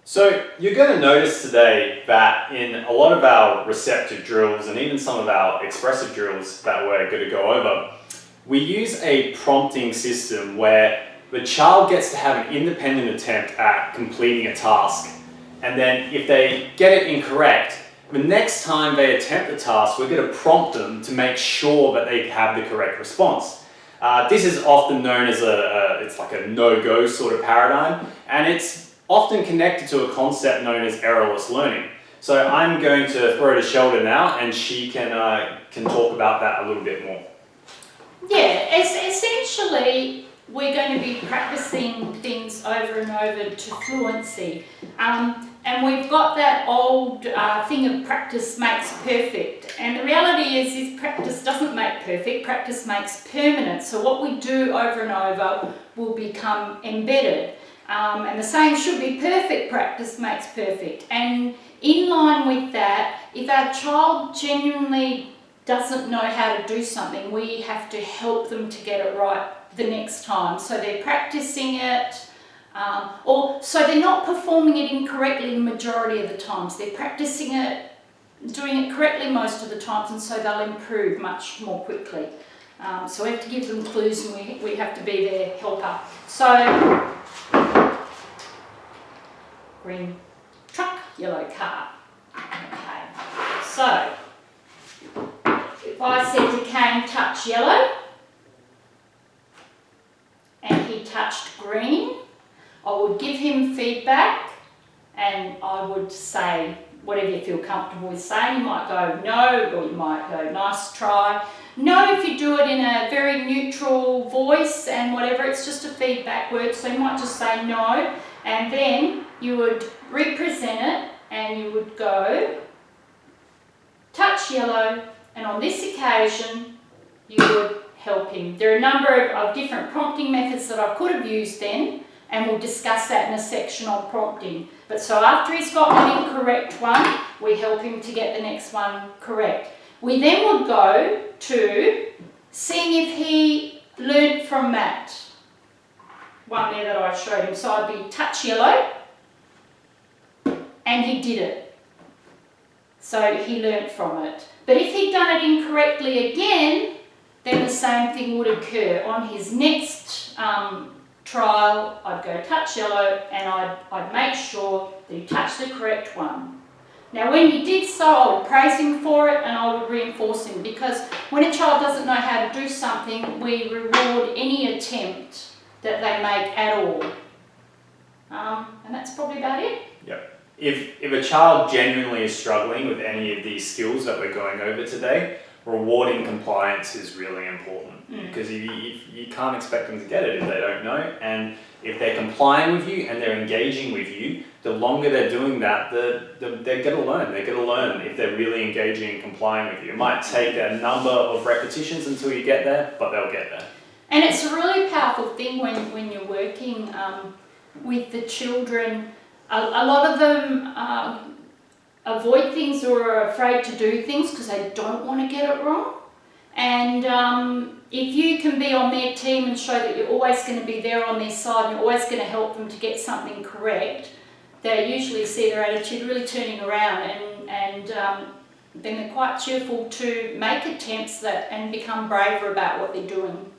So you're going to notice today that in a lot of our receptive drills and even some of our expressive drills that we're going to go over, we use a prompting system where the child gets to have an independent attempt at completing a task. And then if they get it incorrect, the next time they attempt the task, we're going to prompt them to make sure that they have the correct response. This is often known as it's like a no-go sort of paradigm, and it's often connected to a concept known as errorless learning. So I'm going to throw to Sheldon now, and she can talk about that a little bit more. Yeah, essentially we're going to be practicing things over and over to fluency. And we've got that old thing of practice makes perfect. And the reality is practice doesn't make perfect, practice makes permanent. So what we do over and over will become embedded. And the saying should be perfect practice makes perfect. And in line with that, if our child genuinely doesn't know how to do something, we have to help them to get it right the next time. So they're practicing it, or so they're not performing it incorrectly the majority of the times. They're practicing it, doing it correctly most of the times, and so they'll improve much more quickly. So we have to give them clues, and we have to be their helper. So, green truck, yellow car. Okay, so if I said to Kane, touch yellow, and he touched green, I would give him feedback and I would say whatever you feel comfortable with saying. You might go no, or you might go nice try. No, if you do it in a very neutral voice and whatever, it's just a feedback word, so you might just say no, and then you would represent it and you would go touch yellow, and on this occasion you would help him. There are a number of different prompting methods that I could have used then, and we'll discuss that in a section on prompting. But so after he's got an incorrect one, we help him to get the next one correct. We then would go to seeing if he learnt from that one there that I showed him. So I'd be touch yellow, and he did it. So he learnt from it. But if he'd done it incorrectly again, then the same thing would occur. On his next trial, I'd go touch yellow, and I'd make sure that he touched the correct one. Now when he did so, I would praise him for it, and I would reinforce him, because when a child doesn't know how to do something, we reward any attempt that they make at all. And that's probably about it. Yep. If a child genuinely is struggling with any of these skills that we're going over today, rewarding compliance is really important, because you can't expect them to get it if they don't know. And if they're complying with you and they're engaging with you, the longer they're doing that, they're going to learn. They're going to learn if they're really engaging and complying with you. It might take a number of repetitions until you get there, but they'll get there. And it's a really powerful thing when you're working with the children. A lot of them avoid things or are afraid to do things because they don't want to get it wrong. And if you can be on their team and show that you're always going to be there on their side and you're always going to help them to get something correct, they usually see their attitude really turning around, and then they're quite cheerful to make attempts and become braver about what they're doing.